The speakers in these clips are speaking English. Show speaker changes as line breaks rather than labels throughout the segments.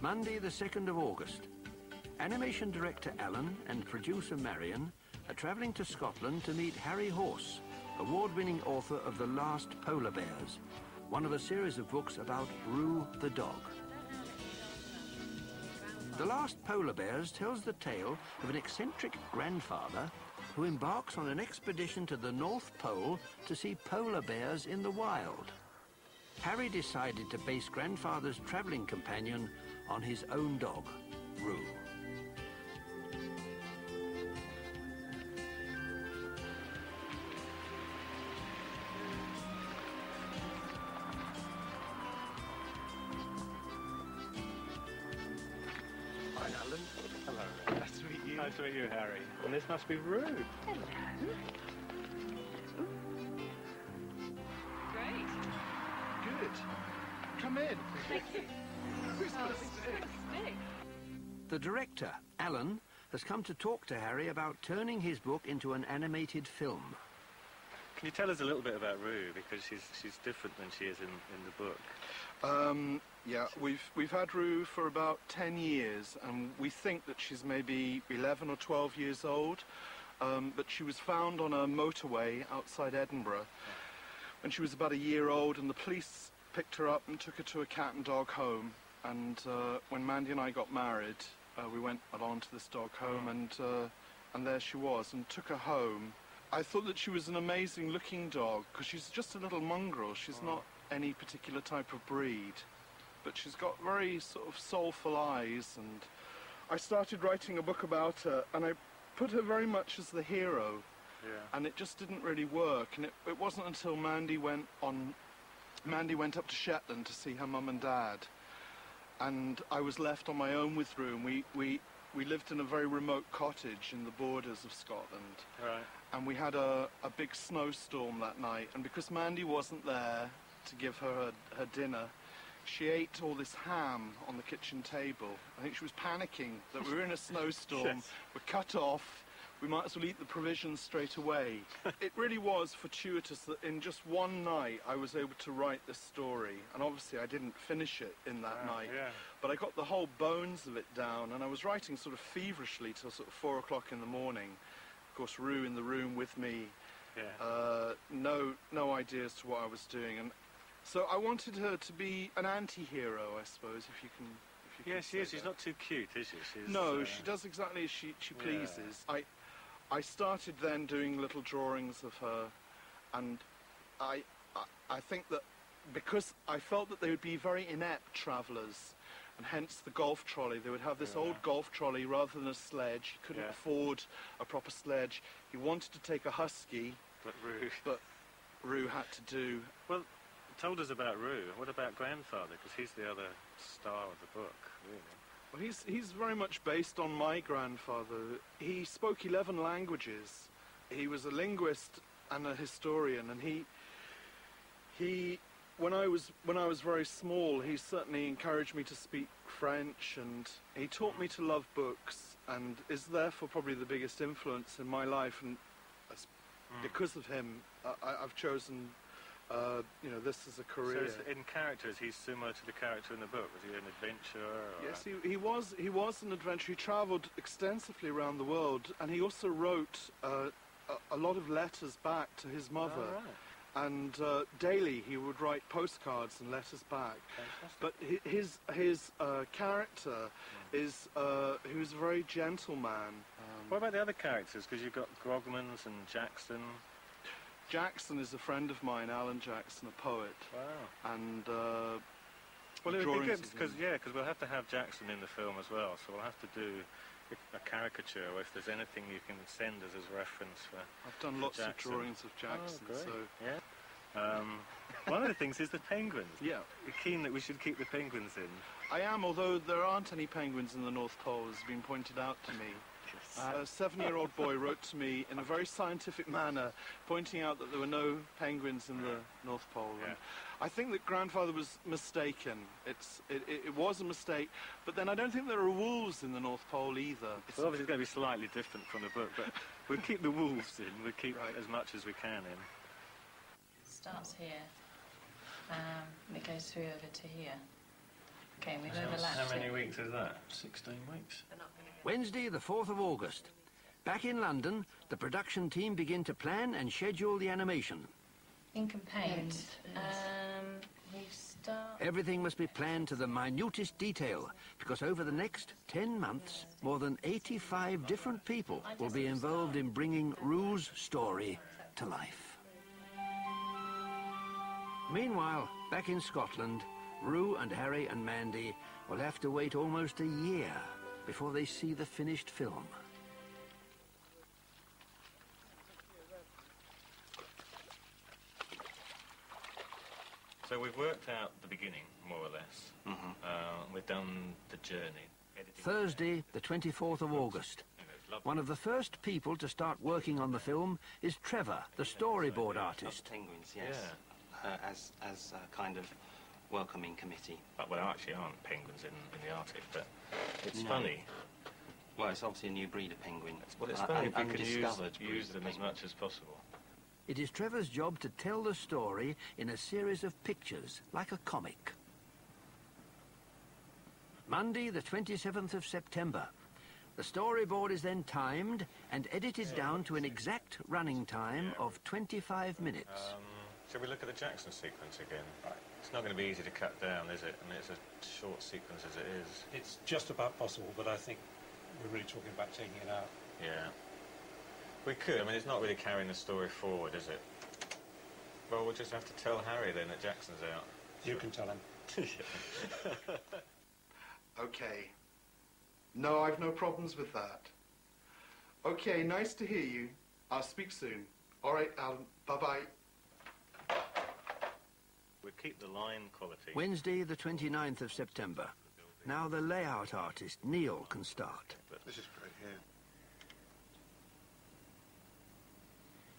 Monday the 2nd of August. Animation director Alan and producer Marion are travelling to Scotland to meet Harry Horse, award-winning author of The Last Polar Bears, one of a series of books about Roo the dog. The Last Polar Bears tells the tale of an eccentric grandfather who embarks on an expedition to the North Pole to see polar bears in the wild. Harry decided to base grandfather's travelling companion on his own dog, Roo.
Hi, Alan.
Hello.
Nice to meet you.
Nice to meet you, Harry. And this must be Roo.
Hello. Great.
Good. Come in.
Thank you.
Who's got a stick?
Stick.
The director, Alan, has come to talk to Harry about turning his book into an animated film.
Can you tell us a little bit about Roo? Because she's different than she is in the book.
Yeah, we've had Roo for about 10 years, and we think that she's maybe 11 or 12 years old. But she was found on a motorway outside Edinburgh when she was about a year old, and the police picked her up and took her to a cat and dog home. And when Mandy and I got married, we went along to this dog home, and there she was, and took her home. I thought that she was an amazing looking dog, because she's just a little mongrel. She's not any particular type of breed, but she's got very sort of soulful eyes. And I started writing a book about her, and I put her very much as the hero.
Yeah.
And it just didn't really work. And it wasn't until Mandy went up to Shetland to see her mum and dad, and I was left on my own with Roo. We lived in a very remote cottage in the borders of Scotland.
Right.
And we had a big snowstorm that night, and because Mandy wasn't there to give her dinner, she ate all this ham on the kitchen table. I think she was panicking that we were in a snowstorm,
Yes.
we're cut off, we might as well eat the provisions straight away. It really was fortuitous that in just one night I was able to write this story, and obviously I didn't finish it in that night,
Yeah.
but I got the whole bones of it down, and I was writing sort of feverishly till sort of 4 o'clock in the morning. Of course, Roo in the room with me,
Yeah.
no idea as to what I was doing, and so I wanted her to be an anti-hero, I suppose, if you can.
Yeah, she
say
is. She's
that.
not too cute, is she? She's,
No, she does exactly as she pleases. I started then doing little drawings of her, and I think that because I felt that they would be very inept travellers, and hence the golf trolley. They would have this old golf trolley rather than a sledge. He couldn't afford a proper sledge. He wanted to take a husky, but Roo had to do.
Well, told us about Roo. What about grandfather? Because he's the other star of the book, really.
Well, he's very much based on my grandfather. He spoke 11 languages. He was a linguist and a historian, and he when I was very small, he certainly encouraged me to speak French, and he taught me to love books, and is therefore probably the biggest influence in my life. And because of him, I've chosen this as a career.
So in characters, he's similar to the character in the book. Was he an adventurer? Or
Yes, he was an adventurer. He travelled extensively around the world, and he also wrote a lot of letters back to his mother.
Oh, right.
And daily he would write postcards and letters back.
Fantastic.
But his character is he was a very gentle man.
What about the other characters? Because you've got Grogmans and Jackson.
Jackson is a friend of mine, Alan Jackson, a poet.
Wow.
And
Well, it would be
drawings
good
of
because
him.
we'll have to have Jackson in the film as well. So we'll have to do a caricature, or if there's anything you can send us as reference for.
I've done lots of
Jackson.
drawings of Jackson.
Oh, great.
So
Yeah. One of the things is the penguins.
yeah.
You're keen that we should keep the penguins in.
I am, although there aren't any penguins in the North Pole, as has been pointed out to me. A 7-year-old boy wrote to me in a very scientific manner, pointing out that there were no penguins in the North Pole.
Yeah.
And I think that grandfather was mistaken. It was a mistake, but then I don't think there are wolves in the North Pole either.
Well, obviously it's going to be slightly different from the book, but we'll keep the wolves in. We'll keep as much as we can in.
Starts here, and it goes through over to here. Okay, we've overlapped
How many
it.
weeks is that?
16 weeks.
Wednesday, the 4th of August. Back in London, the production team begin to plan and schedule the animation.
Ink and paint. We start...
Everything must be planned to the minutest detail, because over the next 10 months, more than 85 different people will be involved in bringing Rue's story to life. Meanwhile, back in Scotland, Rue and Harry and Mandy will have to wait almost a year before they see the finished film.
So we've worked out the beginning, more or less. We've done the journey.
Thursday, the 24th of August. One of the first people to start working on the film is Trevor, the storyboard artist.
Penguins, yes. As a kind of welcoming committee.
Well, there actually aren't penguins in the Arctic, but it's
No.
funny.
Well, it's obviously a new breed of penguin.
Well, it's funny if we can
Undiscovered breed
use
of
them as
penguin.
much as possible.
It is Trevor's job to tell the story in a series of pictures, like a comic. Monday, the 27th of September. The storyboard is then timed and edited down to an exact running time of 25 minutes.
Shall we look at the Jackson sequence again? It's not going to be easy to cut down, is it? I mean, it's a short sequence as it is.
It's just about possible, but I think we're really talking about taking it out.
Yeah. We could. I mean, it's not really carrying the story forward, is it? Well, we'll just have to tell Harry then that Jackson's out.
You can tell him.
Okay. No, I've no problems with that. Okay, nice to hear you. I'll speak soon. All right, Alan. Bye-bye.
We'll keep the line quality.
Wednesday, the 29th of September. Now the layout artist, Neil, can start.
This is great, yeah.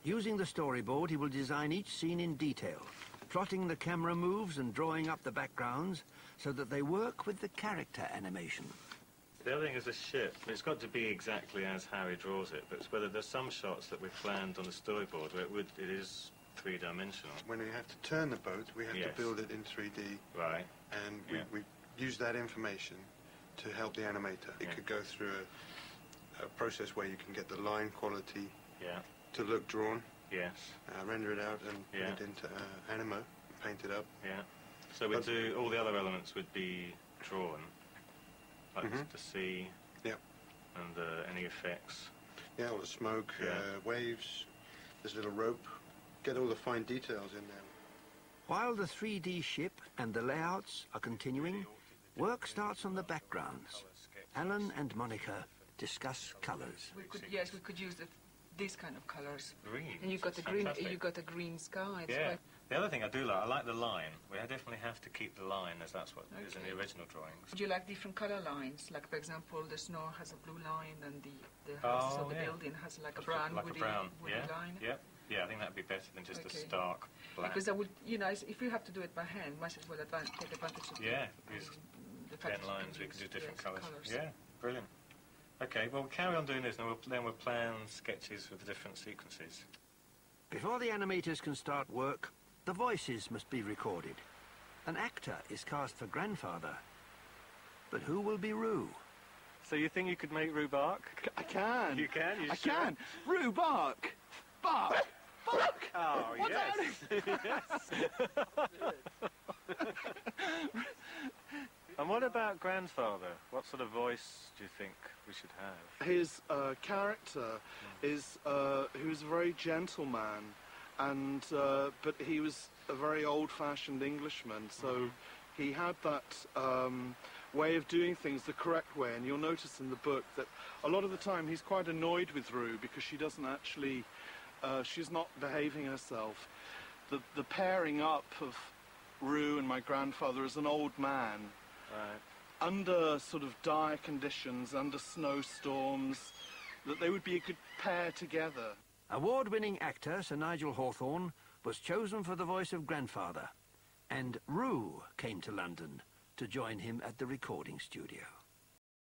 Using the storyboard, he will design each scene in detail, plotting the camera moves and drawing up the backgrounds so that they work with the character animation.
The other thing is the ship. It's got to be exactly as Harry draws it, but it's whether there's some shots that we've planned on the storyboard where it is three-dimensional.
When we have to turn the boat, we have
Yes.
to build it in 3D,
Right.
and
Yeah.
we use that information to help the animator. It
Yeah.
could go through a process where you can get the line quality
Yeah.
to look drawn,
Yes.
render it out and
Yeah.
put it into Animo, paint it up.
Yeah. So we'd do all the other elements would be drawn, like the sea.
Yep.
And any effects.
Yeah, all the smoke,
Yeah.
waves, this little rope. Get all the fine details in there.
While the 3D ship and the layouts are continuing, work starts on the backgrounds. Alan and Monica discuss colours.
We could use these kind of colors.
Green.
And you got the
It's
green.
fantastic.
You got the green sky. It's
Yeah.
quite-
The other thing I do I like the line. We definitely have to keep the line as that's what is in the
Okay.
original drawings.
Would you like different color lines? Like, for example, the snow has a blue line, and the house of the
yeah.
building has like a brown
like
woody,
a brown.
woody
Yeah.
line.
Yep. Yeah, I think that'd be better than just a
Okay.
stark black.
Because I would, if you have to do it by hand, might as well take advantage of
Yeah,
the,
use
the fact
10
that
lines, we
use,
could do different
yes,
colours. Yeah, brilliant. Okay, well, we'll carry on doing this, and then we'll plan sketches for the different sequences.
Before the animators can start work, the voices must be recorded. An actor is cast for Grandfather. But who will be Rue?
So you think you could make Rue bark?
I can.
You can? You
I
sure?
can. Rue, bark. Bark. Bark.
Oh,
What's
And what about Grandfather? What sort of voice do you think we should have?
His character is he was a very gentle man, and but he was a very old-fashioned Englishman. So he had that way of doing things the correct way. And you'll notice in the book that a lot of the time he's quite annoyed with Rue because she doesn't actually, she's not behaving herself. The pairing up of Rue and my grandfather as an old man.
Right.
Under sort of dire conditions, under snowstorms, that they would be a good pair together.
Award-winning actor Sir Nigel Hawthorne was chosen for the voice of Grandfather, and Rue came to London to join him at the recording studio.